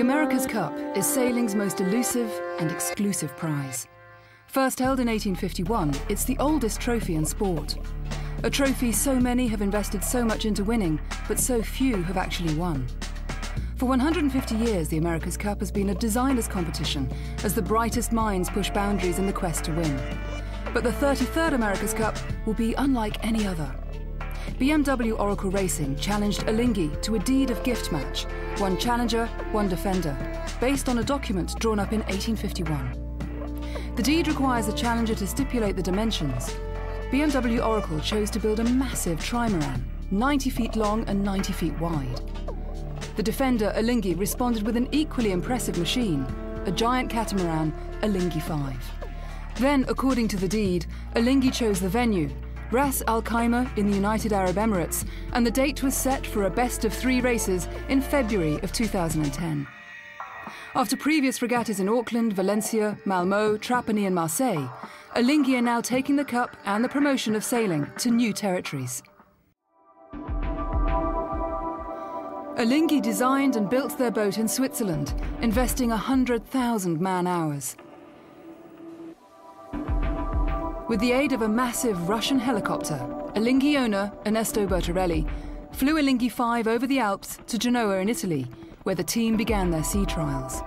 The America's Cup is sailing's most elusive and exclusive prize. First held in 1851, it's the oldest trophy in sport. A trophy so many have invested so much into winning, but so few have actually won. For 150 years, the America's Cup has been a designer's competition as the brightest minds push boundaries in the quest to win. But the 33rd America's Cup will be unlike any other. BMW Oracle Racing challenged Alinghi to a deed of gift match, one challenger, one defender, based on a document drawn up in 1851. The deed requires the challenger to stipulate the dimensions. BMW Oracle chose to build a massive trimaran, 90 feet long and 90 feet wide. The defender, Alinghi, responded with an equally impressive machine, a giant catamaran, Alinghi 5. Then, according to the deed, Alinghi chose the venue, Ras Al Khaimah in the United Arab Emirates, and the date was set for a best-of-3 races in February of 2010. After previous regattas in Auckland, Valencia, Malmö, Trapani and Marseille, Alinghi are now taking the cup and the promotion of sailing to new territories. Alinghi designed and built their boat in Switzerland, investing 100,000 man-hours. With the aid of a massive Russian helicopter, Alinghi owner Ernesto Bertarelli flew Alinghi 5 over the Alps to Genoa in Italy, where the team began their sea trials.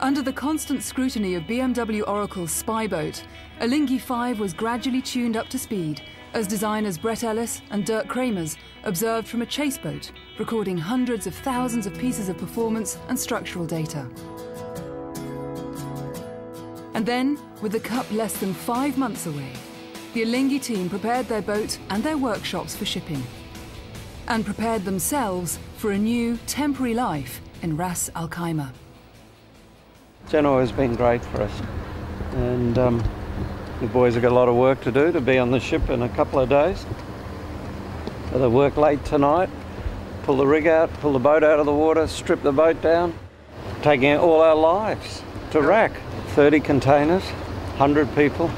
Under the constant scrutiny of BMW Oracle's spy boat, Alinghi 5 was gradually tuned up to speed as designers Brett Ellis and Dirk Kramers observed from a chase boat, recording hundreds of thousands of pieces of performance and structural data. And then, with the Cup less than 5 months away, the Alinghi team prepared their boat and their workshops for shipping, and prepared themselves for a new, temporary life in Ras Al Khaimah. Genoa has been great for us, and the boys have got a lot of work to do to be on the ship in a couple of days. So they work late tonight, pull the rig out, pull the boat out of the water, strip the boat down, taking out all our lives to rack. 30 containers, 100 people.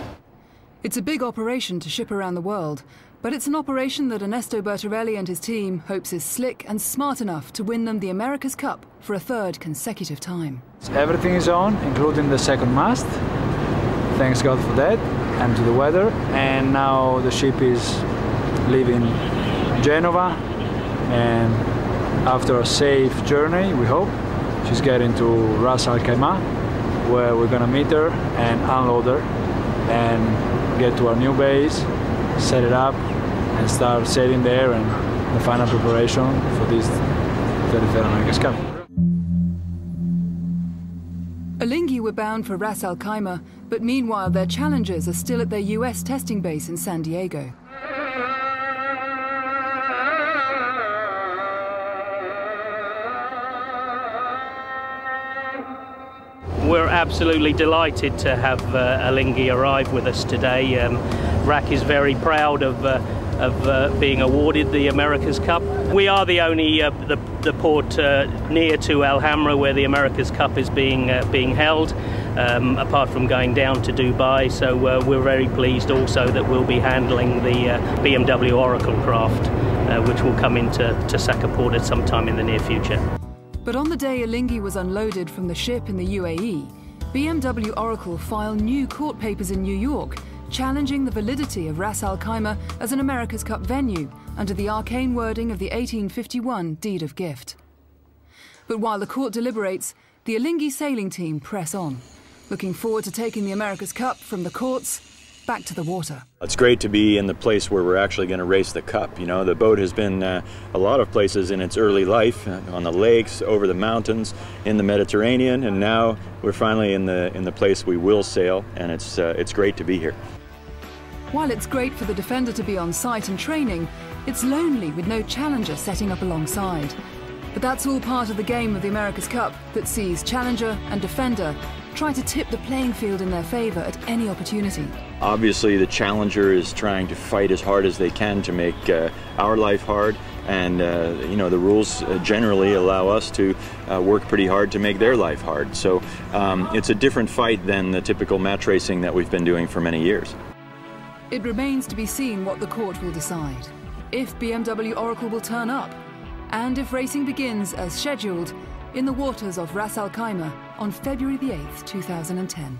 It's a big operation to ship around the world, but it's an operation that Ernesto Bertarelli and his team hopes is slick and smart enough to win them the America's Cup for a 3rd consecutive time. Everything is on, including the second mast. Thanks God for that, and to the weather. And now the ship is leaving Genova, and after a safe journey, we hope, she's getting to Ras Al Khaimah, where we're gonna meet her and unload her and get to our new base, set it up, and start sailing there and the final preparation for this 33rd America's Cup. Alinghi were bound for Ras Al Khaimah, but meanwhile their challengers are still at their US testing base in San Diego. We're absolutely delighted to have Alinghi arrive with us today. RAC is very proud of being awarded the America's Cup. We are the only the port near to Al Hamra where the America's Cup is being held, apart from going down to Dubai. So we're very pleased also that we'll be handling the BMW Oracle craft, which will come into Saka port at some time in the near future. But on the day Alinghi was unloaded from the ship in the UAE, BMW Oracle filed new court papers in New York, challenging the validity of Ras Al Khaimah as an America's Cup venue under the arcane wording of the 1851 Deed of Gift. But while the court deliberates, the Alinghi sailing team press on, looking forward to taking the America's Cup from the courts back to the water. It's great to be in the place where we're actually going to race the Cup. You know, the boat has been a lot of places in its early life, on the lakes, over the mountains, in the Mediterranean, and now we're finally in the place we will sail, and it's great to be here. While it's great for the defender to be on site and training, it's lonely with no challenger setting up alongside. But that's all part of the game of the America's Cup that sees challenger and defender try to tip the playing field in their favour at any opportunity. Obviously the challenger is trying to fight as hard as they can to make our life hard, and you know, the rules generally allow us to work pretty hard to make their life hard. So it's a different fight than the typical match racing that we've been doing for many years. It remains to be seen what the court will decide. if BMW Oracle will turn up, and if racing begins as scheduled in the waters of Ras Al Khaimah on February the 8th, 2010.